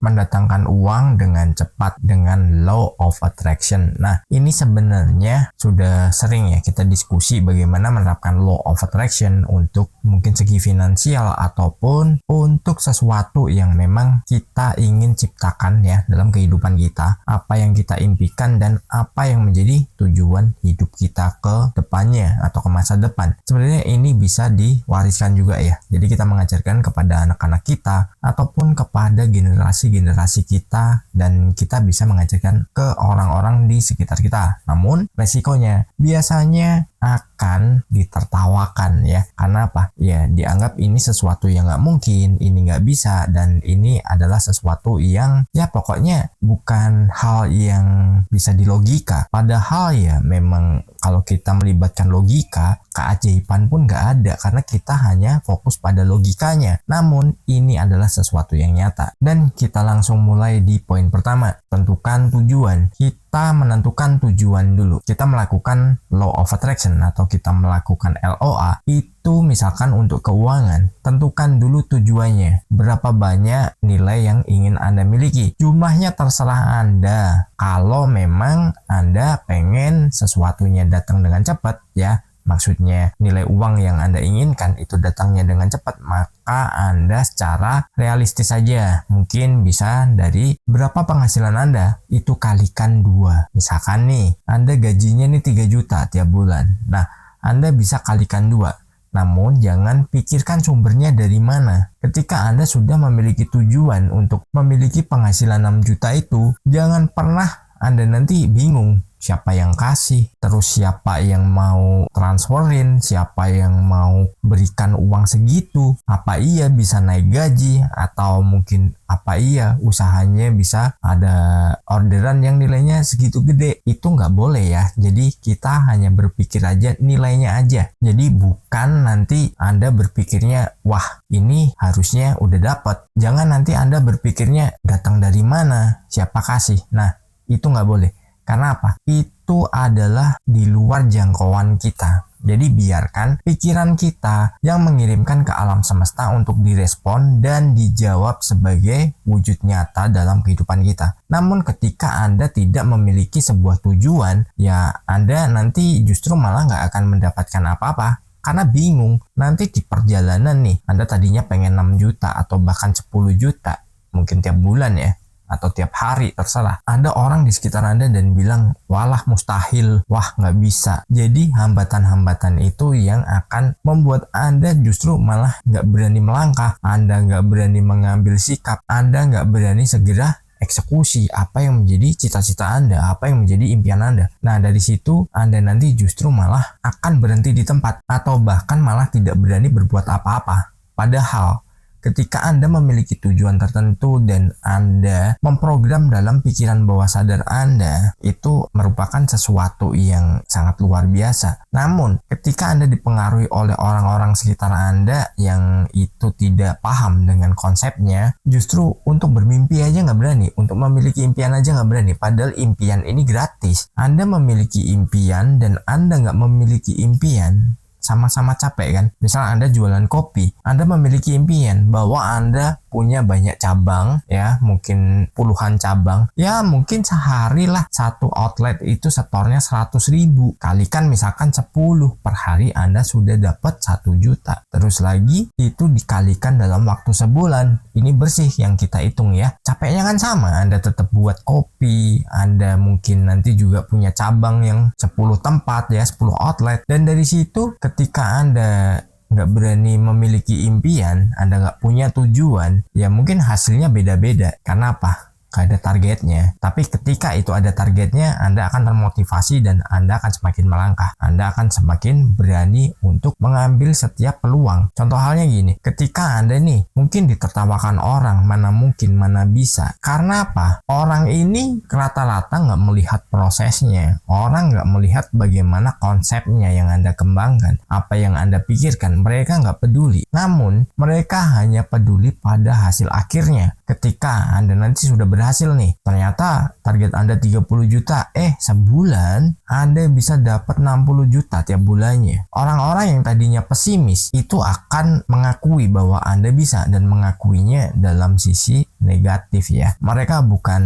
mendatangkan uang dengan cepat dengan law of attraction. Nah, ini sebenarnya sudah sering ya kita diskusi bagaimana menerapkan law of attraction untuk mungkin segi finansial ataupun untuk sesuatu yang memang kita ingin ciptakan ya dalam kehidupan kita, apa yang kita impikan dan apa yang menjadi tujuan hidup kita ke depannya atau ke masa depan. Sebenarnya ini bisa diwariskan juga ya. Jadi kita mengajarkan kepada anak-anak kita ataupun kepada generasi-generasi kita, dan kita bisa mengajarkan ke orang-orang di sekitar kita. Namun resikonya biasanya akan ditertawakan ya. Karena apa? Ya dianggap ini sesuatu yang nggak mungkin, ini nggak bisa, dan ini adalah sesuatu yang ya pokoknya bukan hal yang bisa dilogika. Padahal ya memang kalau kita melibatkan logika, keajaiban pun nggak ada karena kita hanya fokus pada logikanya. Namun ini adalah sesuatu yang nyata. Dan kita langsung mulai di poin pertama, tentukan tujuan. Kita menentukan tujuan dulu. Kita melakukan law of attraction atau kita melakukan LOA itu misalkan untuk keuangan. Tentukan dulu tujuannya. Berapa banyak nilai yang ingin Anda miliki. Jumlahnya terserah Anda. Kalau memang Anda pengen sesuatunya datang dengan cepat ya, maksudnya nilai uang yang Anda inginkan itu datangnya dengan cepat, maka Anda secara realistis saja mungkin bisa dari berapa penghasilan Anda itu kalikan 2. Misalkan nih Anda gajinya nih 3 juta tiap bulan. Nah, Anda bisa kalikan 2. Namun jangan pikirkan sumbernya dari mana. Ketika Anda sudah memiliki tujuan untuk memiliki penghasilan 6 juta itu, jangan pernah Anda nanti bingung siapa yang kasih, terus siapa yang mau transferin, siapa yang mau berikan uang segitu, apa iya bisa naik gaji, atau mungkin apa iya usahanya bisa ada orderan yang nilainya segitu gede. Itu nggak boleh ya. Jadi kita hanya berpikir aja nilainya aja. Jadi bukan nanti Anda berpikirnya wah ini harusnya udah dapat. Jangan nanti Anda berpikirnya datang dari mana, siapa kasih. Nah itu nggak boleh. Karena apa? Itu adalah di luar jangkauan kita. Jadi biarkan pikiran kita yang mengirimkan ke alam semesta untuk direspon dan dijawab sebagai wujud nyata dalam kehidupan kita. Namun ketika Anda tidak memiliki sebuah tujuan, ya Anda nanti justru malah nggak akan mendapatkan apa-apa. Karena bingung, nanti di perjalanan nih, Anda tadinya pengen 6 juta atau bahkan 10 juta, mungkin tiap bulan ya, atau tiap hari, terserah. Ada orang di sekitar Anda dan bilang, walah mustahil, wah nggak bisa. Jadi hambatan-hambatan itu yang akan membuat Anda justru malah nggak berani melangkah. Anda nggak berani mengambil sikap. Anda nggak berani segera eksekusi apa yang menjadi cita-cita Anda, apa yang menjadi impian Anda. Nah dari situ Anda nanti justru malah akan berhenti di tempat atau bahkan malah tidak berani berbuat apa-apa. Padahal ketika Anda memiliki tujuan tertentu dan Anda memprogram dalam pikiran bawah sadar Anda, itu merupakan sesuatu yang sangat luar biasa. Namun, ketika Anda dipengaruhi oleh orang-orang sekitar Anda yang itu tidak paham dengan konsepnya, justru untuk bermimpi aja nggak berani, untuk memiliki impian aja nggak berani. Padahal impian ini gratis. Anda memiliki impian dan Anda nggak memiliki impian, sama-sama capek kan. Misal Anda jualan kopi, Anda memiliki impian bahwa Anda punya banyak cabang ya, mungkin puluhan cabang ya, mungkin sehari lah satu outlet itu setornya 100.000, kalikan misalkan 10 per hari, Anda sudah dapat 1 juta. Terus lagi itu dikalikan dalam waktu sebulan, ini bersih yang kita hitung ya. Capeknya kan sama, Anda tetap buat kopi, Anda mungkin nanti juga punya cabang yang 10 tempat ya, 10 outlet. Dan dari situ ketika Anda nggak berani memiliki impian, Anda nggak punya tujuan, ya mungkin hasilnya beda-beda. Karena apa? Nggak ada targetnya. Tapi ketika itu ada targetnya, Anda akan termotivasi dan Anda akan semakin melangkah. Anda akan semakin berani untuk mengambil setiap peluang. Contoh halnya gini, ketika Anda nih mungkin ditertawakan orang, mana mungkin, mana bisa. Karena apa? Orang ini rata-rata nggak melihat prosesnya. Orang nggak melihat bagaimana konsepnya yang Anda kembangkan, apa yang Anda pikirkan. Mereka nggak peduli. Namun, mereka hanya peduli pada hasil akhirnya. Ketika Anda nanti sudah berhasil berhasil nih. Ternyata target Anda 30 juta, sebulan Anda bisa dapat 60 juta tiap bulannya. Orang-orang yang tadinya pesimis itu akan mengakui bahwa Anda bisa dan mengakuinya dalam sisi negatif ya. Mereka bukan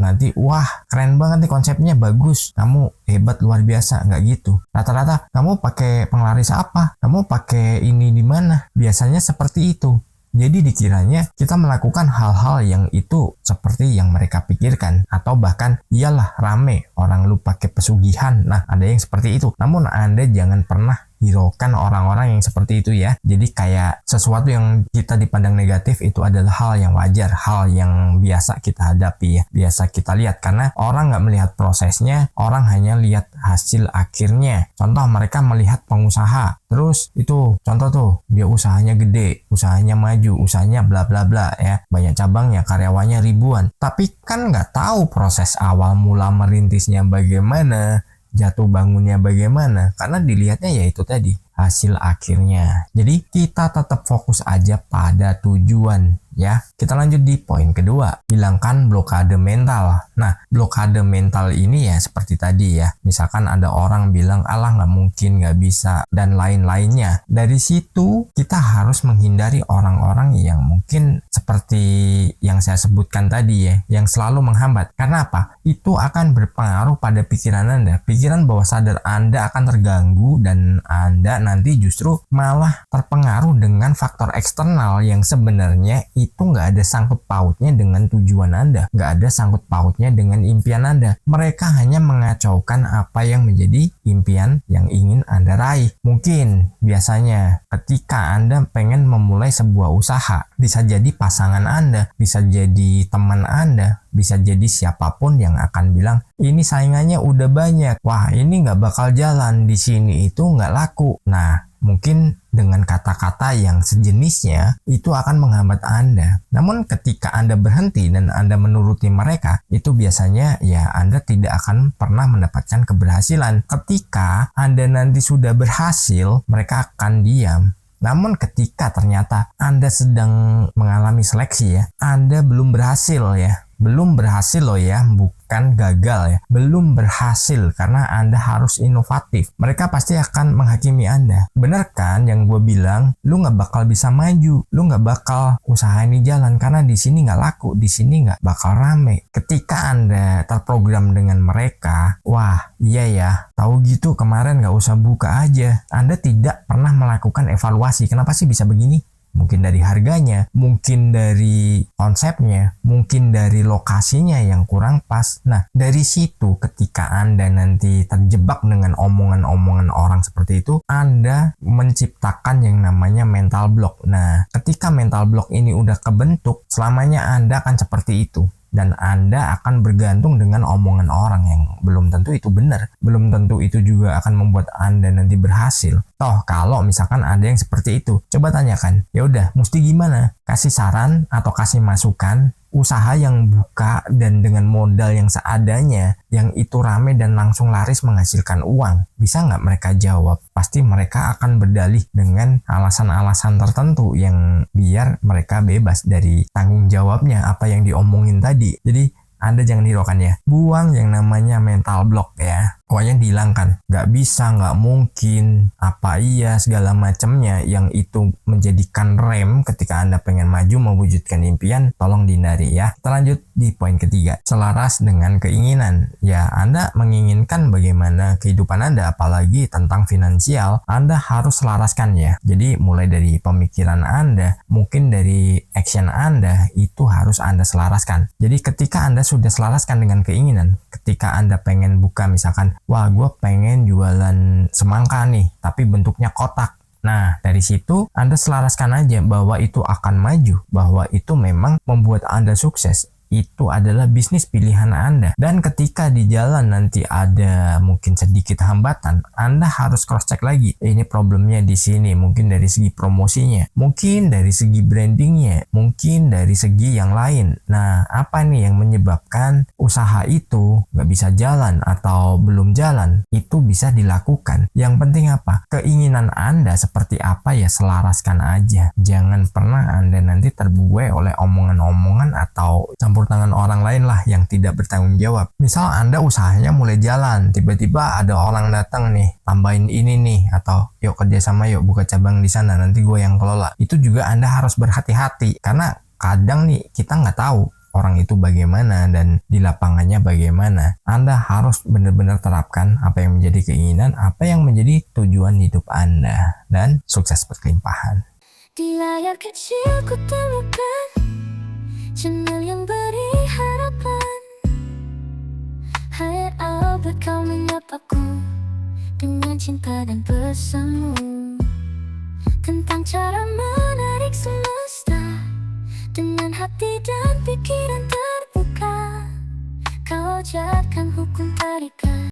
nanti, wah keren banget nih konsepnya, bagus, kamu hebat luar biasa, nggak gitu. Rata-rata kamu pakai penglaris apa? Kamu pakai ini di mana? Biasanya seperti itu. Jadi dikiranya kita melakukan hal-hal yang itu seperti yang mereka pikirkan, atau bahkan iyalah rame orang lu pakai pesugihan. Nah, ada yang seperti itu. Namun Anda jangan pernah hiraukan orang-orang yang seperti itu ya. Jadi kayak sesuatu yang kita dipandang negatif itu adalah hal yang wajar, hal yang biasa kita hadapi ya, biasa kita lihat, karena orang nggak melihat prosesnya, orang hanya lihat hasil akhirnya. Contoh, mereka melihat pengusaha, terus itu contoh tuh, dia usahanya gede, usahanya maju, usahanya bla bla bla ya, banyak cabangnya, karyawannya ribuan, tapi kan nggak tahu proses awal mula merintisnya bagaimana, jatuh bangunnya bagaimana, karena dilihatnya ya itu tadi, hasil akhirnya. Jadi kita tetap fokus aja pada tujuan ya. Kita lanjut di poin kedua, hilangkan blokade mental. Nah, blokade mental ini ya seperti tadi ya, misalkan ada orang bilang alah nggak mungkin, nggak bisa, dan lain-lainnya. Dari situ kita harus menghindari orang-orang yang mungkin seperti yang saya sebutkan tadi ya, yang selalu menghambat. Karena apa? Itu akan berpengaruh pada pikiran Anda. Pikiran bawah sadar Anda akan terganggu dan Anda nanti justru malah terpengaruh dengan faktor eksternal yang sebenarnya itu nggak ada sangkut pautnya dengan tujuan Anda, nggak ada sangkut pautnya dengan impian Anda. Mereka hanya mengacaukan apa yang menjadi impian yang ingin Anda raih. Mungkin biasanya ketika Anda pengen memulai sebuah usaha, bisa jadi pasangan Anda, bisa jadi teman Anda, bisa jadi siapapun yang akan bilang, ini saingannya udah banyak, wah ini nggak bakal jalan, di sini itu nggak laku. Nah, mungkin dengan kata-kata yang sejenisnya itu akan menghambat Anda. Namun ketika Anda berhenti dan Anda menuruti mereka, itu biasanya ya Anda tidak akan pernah mendapatkan keberhasilan. Ketika Anda nanti sudah berhasil, mereka akan diam. Namun ketika ternyata Anda sedang mengalami seleksi ya, Anda belum berhasil ya. Belum berhasil loh ya, bukan gagal ya. Belum berhasil karena Anda harus inovatif. Mereka pasti akan menghakimi Anda. Bener kan yang gue bilang, lu nggak bakal bisa maju, lu nggak bakal usaha ini jalan karena di sini nggak laku, di sini nggak bakal rame. Ketika Anda terprogram dengan mereka, wah iya ya, tahu gitu kemarin nggak usah buka aja. Anda tidak pernah melakukan evaluasi. Kenapa sih bisa begini? Mungkin dari harganya, mungkin dari konsepnya, mungkin dari lokasinya yang kurang pas. Nah, dari situ ketika Anda nanti terjebak dengan omongan-omongan orang seperti itu, Anda menciptakan yang namanya mental block. Nah, ketika mental block ini udah kebentuk, selamanya Anda akan seperti itu. Dan Anda akan bergantung dengan omongan orang yang belum tentu itu benar. Belum tentu itu juga akan membuat Anda nanti berhasil. Toh kalau misalkan ada yang seperti itu, coba tanyakan, ya udah mesti gimana? Kasih saran atau kasih masukan, usaha yang buka dan dengan modal yang seadanya, yang itu rame dan langsung laris menghasilkan uang. Bisa nggak mereka jawab? Pasti mereka akan berdalih dengan alasan-alasan tertentu yang biar mereka bebas dari tanggung jawabnya apa yang diomongin tadi. Jadi Anda jangan hiraukan ya. Buang yang namanya mental block ya. Pokoknya dihilangkan. Nggak bisa, nggak mungkin, apa iya, segala macamnya yang itu menjadikan rem ketika Anda pengen maju mewujudkan impian, tolong dihindari ya. Kita lanjut di poin ketiga. Selaras dengan keinginan. Ya, Anda menginginkan bagaimana kehidupan Anda, apalagi tentang finansial, Anda harus selaraskan ya. Jadi mulai dari pemikiran Anda, mungkin dari action Anda, itu harus Anda selaraskan. Jadi ketika Anda sudah selaraskan dengan keinginan, ketika Anda pengen buka misalkan, wah gue pengen jualan semangka nih, tapi bentuknya kotak. Nah, dari situ Anda selaraskan aja bahwa itu akan maju, bahwa itu memang membuat Anda sukses. Itu adalah bisnis pilihan Anda. Dan ketika di jalan nanti ada mungkin sedikit hambatan, Anda harus cross check lagi. Ini problemnya di sini, mungkin dari segi promosinya, mungkin dari segi brandingnya, mungkin dari segi yang lain. Nah, apa nih yang menyebabkan usaha itu nggak bisa jalan atau belum jalan? Itu bisa dilakukan. Yang penting apa? Keinginan Anda seperti apa ya, selaraskan aja. Jangan pernah Anda nanti terbuai oleh omongan-omongan atau campur campur tangan orang lain lah yang tidak bertanggung jawab. Misal Anda usahanya mulai jalan, tiba-tiba ada orang datang nih, tambahin ini nih, atau yuk kerjasama yuk buka cabang di sana, nanti gue yang kelola. Itu juga Anda harus berhati-hati, karena kadang nih kita nggak tahu orang itu bagaimana dan di lapangannya bagaimana. Anda harus benar-benar terapkan apa yang menjadi keinginan, apa yang menjadi tujuan hidup Anda, dan sukses berkelimpahan. Di layar kecil ku temukan channel yang beri harapan. Hai Albert, kau menyapaku dengan cinta dan pesanmu tentang cara menarik semesta dengan hati dan pikiran terbuka. Kau ajarkan hukum tarikan.